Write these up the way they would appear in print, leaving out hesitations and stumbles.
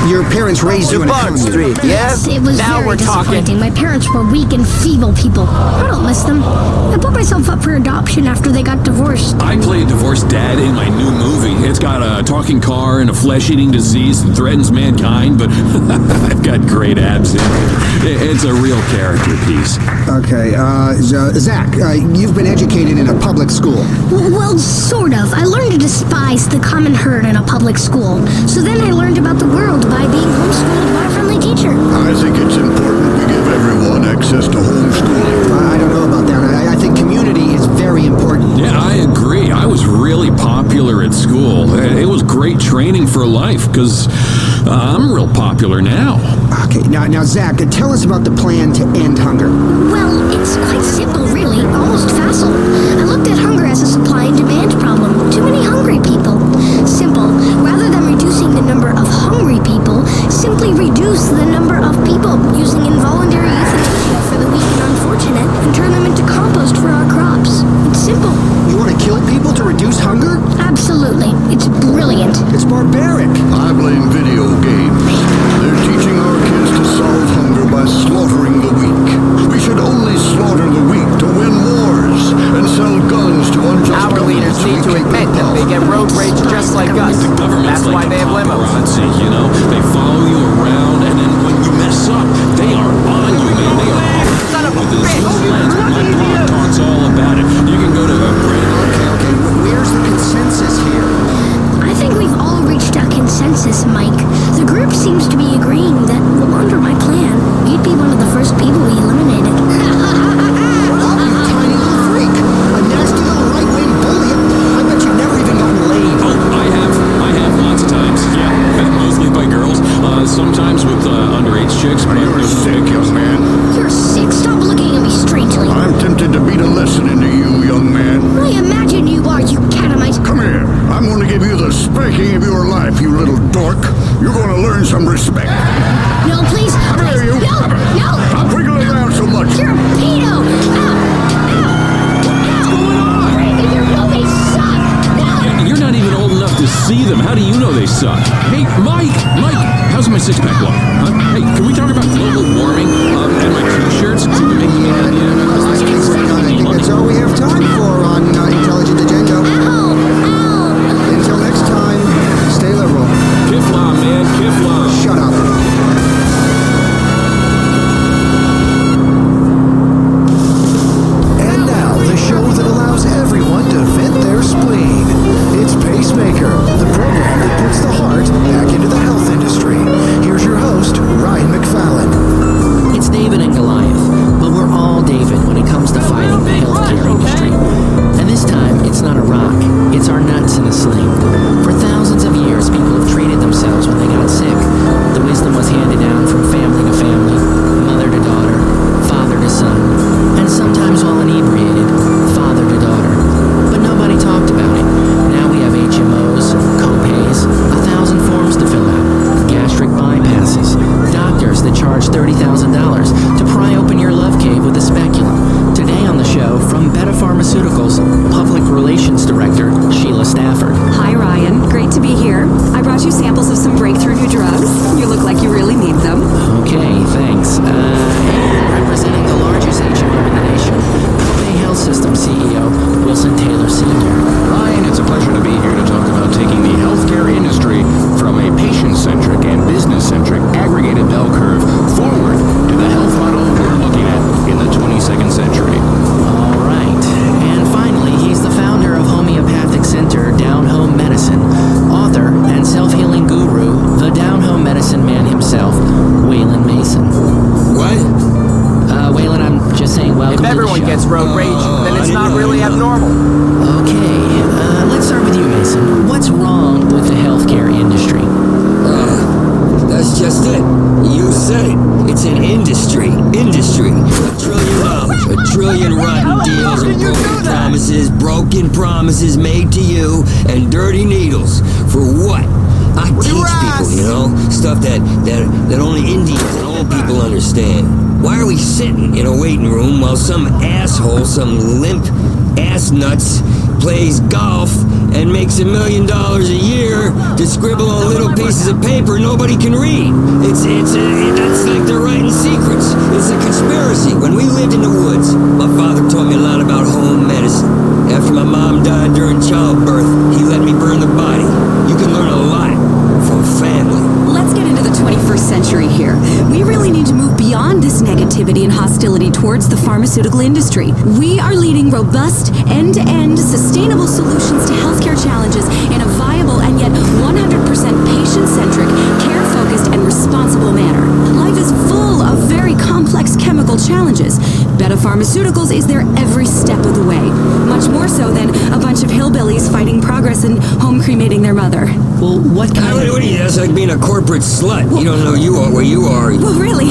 Your parents raised you in a Bond commune. Street, yes? It was Now very we're disappointing. talking. My parents were weak and feeble people. I don't miss them. I put myself up for adoption after they got divorced. I play a divorced dad in my new movie. It's got a talking car and a flesh-eating disease that threatens mankind, but I've got great abs in it. It's a real character piece. Okay, Zach, you've been educated in a public school. Well, sort of. I learned to despise the common herd in a public school. So then I learned about the world by being homeschooled by a friendly teacher. I think it's important we give everyone access to homeschooling. I don't know about that. I think community is very important. Yeah, I agree. I was really popular at school. It was great training for life, because I'm real popular now. Okay, now, Zach, tell us about the plan to end hunger. Well, it's quite simple, really. Almost facile. I looked at hunger as a supply and demand problem. Too many hungry people. Simple. Rather than reducing the number of hungry people, simply reduce the number of people using involuntary euthanasia for the weak and unfortunate and turn them into compost for our crops. It's simple. You want to kill people to reduce hunger? Absolutely. It's brilliant. It's barbaric. I blame video games. They're teaching our kids to solve hunger by slaughtering the weak. We should only slaughter the weak to win wars and sell guns to unjust Our leaders need to admit that they get road rage just like us. The government's That's why they have limos. paparazzi, you know? They follow you around, and then when you mess up, they are on you, man. They are on Son of a with this bitch! whole lens. My blog talks all about it. You can go to Okay, where's the consensus here? I think we've all reached a consensus, Mike. The group seems to be agreeing that, well, under my plan, you'd be one of the first people we eliminated. Oh, you tiny little freak. A nasty little right-wing bully. I bet you've never even gotten laid. Oh, I have lots of times. Yeah, mostly by girls. Sometimes with underage chicks. But You're sick, young man. You're sick. Stop looking at me strangely. I'm tempted to beat a lesson into you, young man. I imagine you are, you catamite. Come here. I'm going to give you the spanking of your life, you little dork. You're going to learn some respect. No, please. Come here, you. No, no. Stop wiggling around so much. You're a pedo. Ow. What's going on? Your movies suck. No. You're not even old enough to see them. How do you know they suck? Hey, Mike, how's my six-pack look? Huh? Hey, can we talk about global warming and my t-shirts? Seem to make me happy. I think that's all we have time for on Intelligent Agenda. Ow. Ow. Until next time, stay liberal. Kiflam, man, Kiflam. Shut up. And now, the show that allows everyone to vent their spleen. It's Pacemaker, the program that puts the heart back into the health industry. Here's your host, Ryan McFallon. It's David and Goliath, but we're all David when it comes to fighting the healthcare industry. And this time, it's not a rock, it's our nuts in a sling. For thousands of years, people have treated themselves when they got sick. The wisdom was handed down from family to family, mother to daughter, father to son, and sometimes while inebriated, father to daughter. But nobody talked about it. Now we have HMOs, copays, to pry open your love cave with a speculum. Today on the show, from Beta Pharmaceuticals, Public Relations Director Sheila Stafford. Hi, Ryan. Great to be here. I brought you samples of some breakthrough new drugs. You look like you really need them. Okay, thanks. And representing the largest HMO in the nation, Bay Health System CEO, Wilson Taylor Sr. Ryan, it's a pleasure to be here to talk about taking the healthcare industry from a patient-centric and business-centric aggregated bell curve forward to the health model we're looking at in the 22nd century. All right. And finally, he's the founder of homeopathic center Down Home Medicine, author and self-healing guru, the Down Home Medicine man himself, Waylon Mason. What? Waylon, I'm just saying welcome If to the everyone show. gets road rage, then it's not really abnormal. Okay, let's start with you, Mason. What's wrong with the healthcare industry? That's just it. You said it. It's an industry. Industry. $1 trillion rotten deals and broken promises made to you, and dirty needles. For what? I teach people, you know, stuff that only Indians and old people understand. Why are we sitting in a waiting room while some asshole, some limp ass nuts, plays golf and makes $1 million a year to scribble on little pieces of paper nobody can read? That's like they're writing secrets. It's a conspiracy. When we lived in the woods, my father taught me a lot about home medicine. After my mom died during childbirth, he let me burn the body. You can learn a lot from family. Let's get into the 21st century here. We really need to move beyond this negativity and hostility towards the pharmaceutical industry. We are leading robust, end-to-end, sustainable solutions to healthcare challenges in a viable and yet 100% patient-centric, care-focused, and responsible manner. Life is full of very complex chemical challenges. Beta Pharmaceuticals is there every step of the way. Much more so than a bunch of hillbillies fighting progress and home cremating their mother. Well, what kind of... What are you? That's like being a corporate slut. You don't know where you are. Well, really,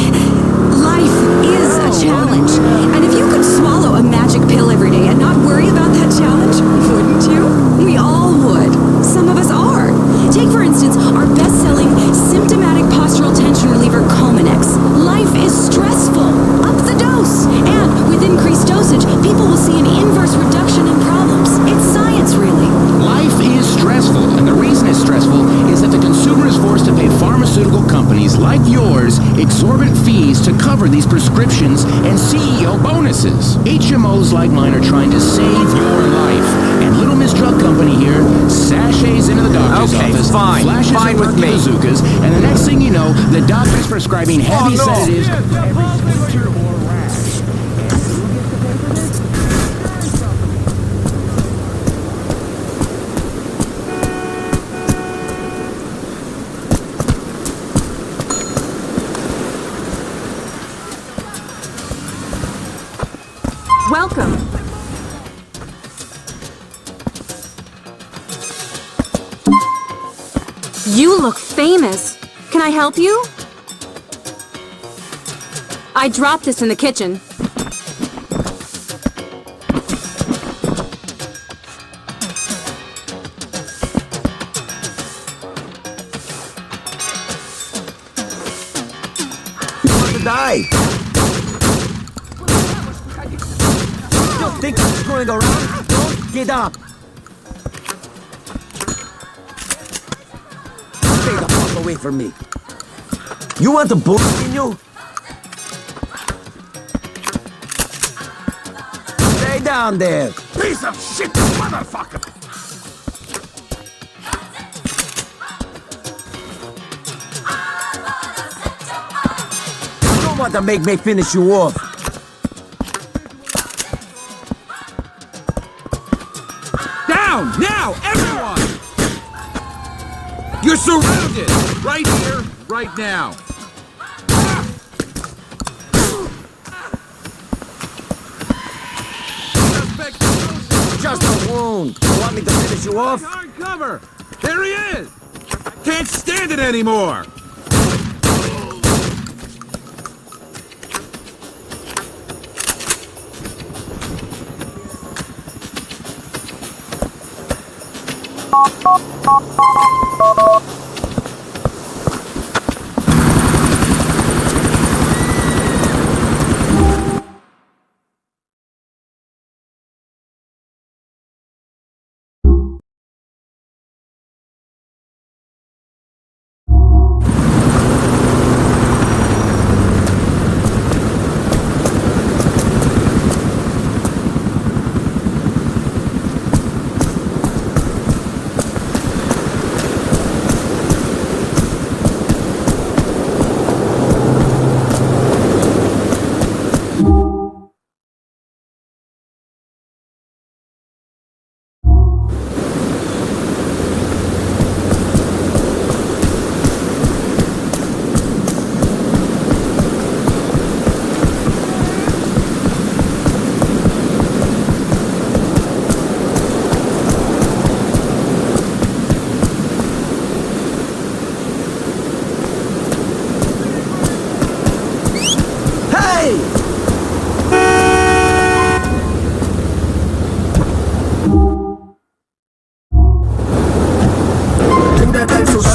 life is a challenge. And if you could swallow a magic pill every day and not worry about that challenge, wouldn't you? We all would. Some of us are. Take, for instance, our best-selling symptomatic postural tension reliever, Cominex. Life is stressful. Up the dose. And with increased dosage, people will see an inverse reduction in problems. It's science, really. Life is stressful, and the reason it's stressful is that the consumer is forced to pay pharmaceutical companies like yours exorbitant fees to cover these prescriptions and CEO bonuses. HMOs like mine are trying to save your life, and Little Miss Drug Company here sashays into the doctor's office, fine. flashes Fine at with me. bazookas, and the next thing you know, the doctor's prescribing heavy sedatives. Welcome. You look famous. Can I help you? I dropped this in the kitchen. You want to die? You think I'm screwing around? Don't get up. Stay the fuck away from me. You want the bullshit in you? Stay down there. Piece of shit, motherfucker! You don't want to make me finish you off. Down! Now! Everyone! You're surrounded! Right here, right now. Just a wound. You want me to finish you off? Hard cover! There he is! Can't stand it anymore!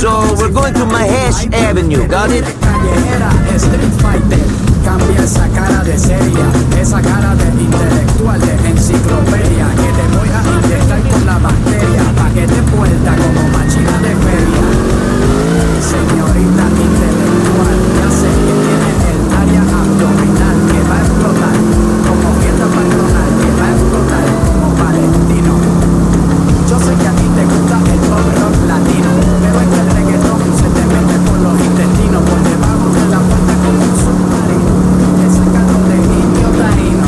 So we're going to Mahesh Avenue, got it? Street Fighter, cambia esa cara de seria, esa cara de intelectual de enciclopedia, que te voy a inyectar con la bacteria, pa' que te vuelta como máquina de feria. Señorita intelectual, ya sé que tiene el área abdominal que va a explotar, como fiesta patronal que va a explotar como Valentino. Yo sé que a ti te gusta el pop rock latino, pero es que el reggaetón se te mete por los intestinos, por debajo de la puerta como un submarino, te sacando de indio taíno.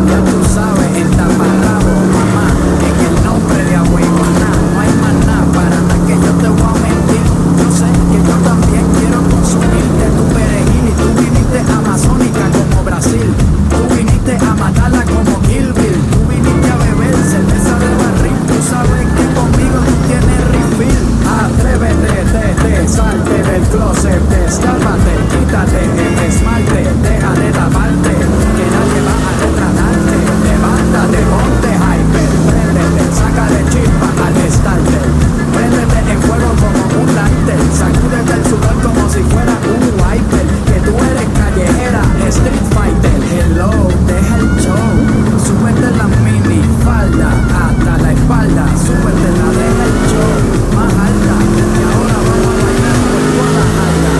Ya tú sabes, en taparrabo, mamá, en el nombre de Abueguaná, no hay más nada para nada que yo te voy a mentir. Yo sé que yo también quiero consumirte tu perejil y tú viniste amazónica como Brasil, tú viniste a matarla como Kill Bill, tú viniste a beber cerveza de barril, tú sabes que conmigo tú tienes refill. Atrévete, salte del closet, destápate, quítate el esmalte, deja de taparte, que nadie va a retratarte. Levántate, ponte hyper, préndete, sácale chispa al starter, préndete en fuego como un lighter, sacúdete el sudor como si fuera un wiper, que tú eres callejera, street fighter. Hello, deja el show, súbete la mini falda hasta la espalda, súbete la deja el show más alta, y ahora vamos a bailar por toda la alta.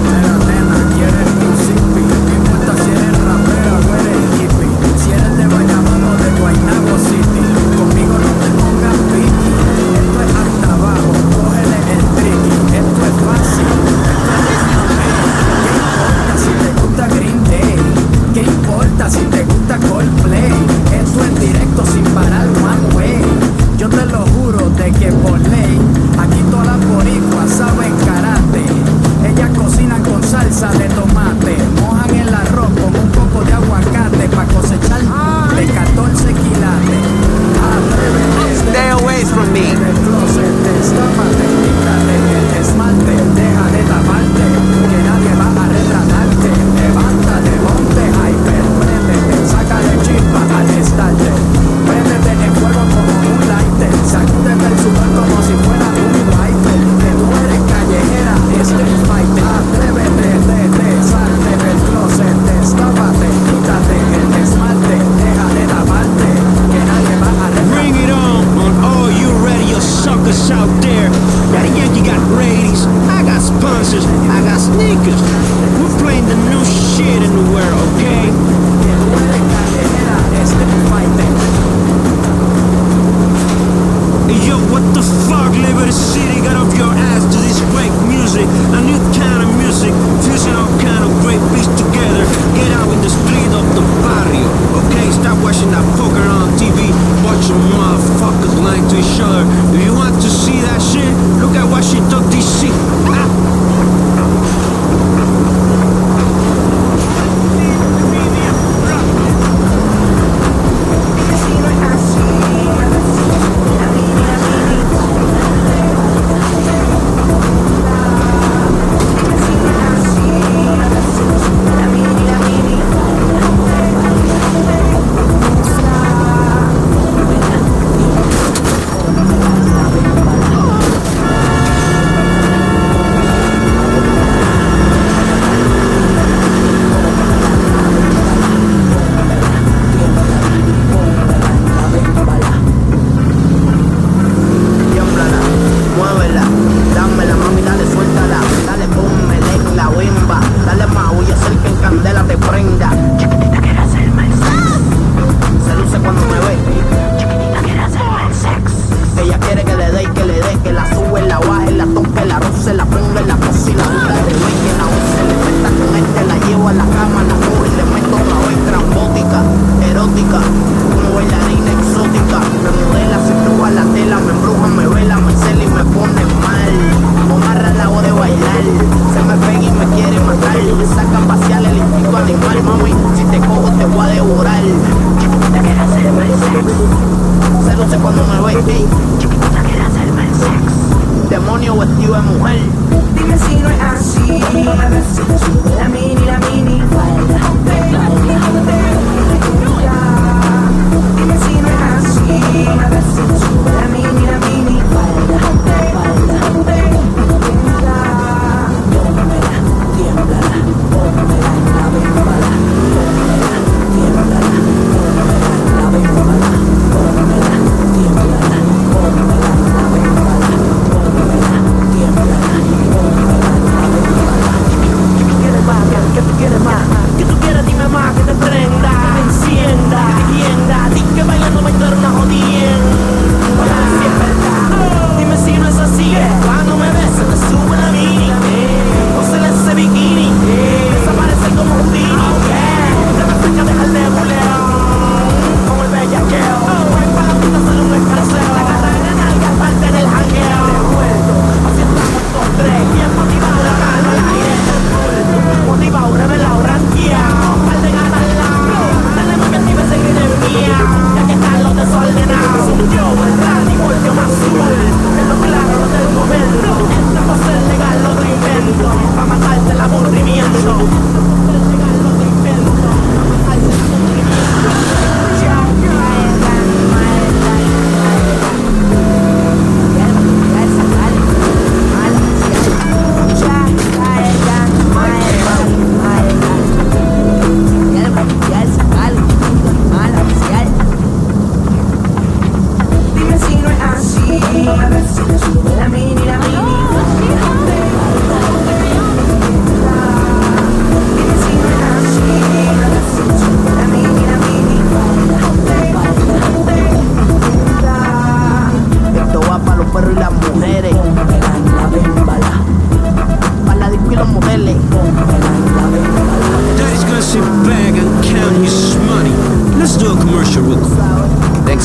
Pero nena, quieres un zippy, no importa si eres rapera o eres hippie, si eres de Bayamón o de Guaynabo City, conmigo no te pongas piqui, esto es hasta abajo, cógele el tricky, esto es fácil, esto es Green Day. ¿Qué importa si te gusta Coldplay? Esto es directo sin parar one way. Yo te lo juro de que por ley, aquí todas las boricuas saben karate. Ellas cocinan con salsa de tomate, mojan el arroz con un poco de aguacate pa' cosechar de 14 quilates. Stay away from me. Del closet, destápate, quítate el esmalte, deja de taparte, que nadie va a retratarte. Levántate, ponte hyper, préndete, sácale chispa al starter, préndete en fuego como un lighter, sacúdete el sudor como si fuera un wiper, que tú eres callejera, street fighter. Atrévete, salte del closet, destápate, quítate el esmalte, deja de taparte, que nadie va a retratarte. Bring it on all you radio suckers out there. Daddy Yankee got ratings, I got sponsors, I got sneakers. We're playing the new shit in the world, okay? Que tú eres callejera, street fighter. Hey, yo, what the fuck, Liberty City? Got off your ass to this great music, a new kind of music, fusing all kind of great beats together. Get out in the street of the barrio, okay? Stop watching that fucker on TV, watching motherfuckers lying to each other. If you want to see that shit, look at Washington, D.C.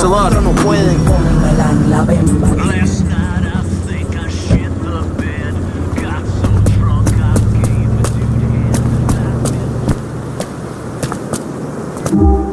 a lot. No pueden. Last night I think I shit the bed. Got so drunk I gave a dude his back.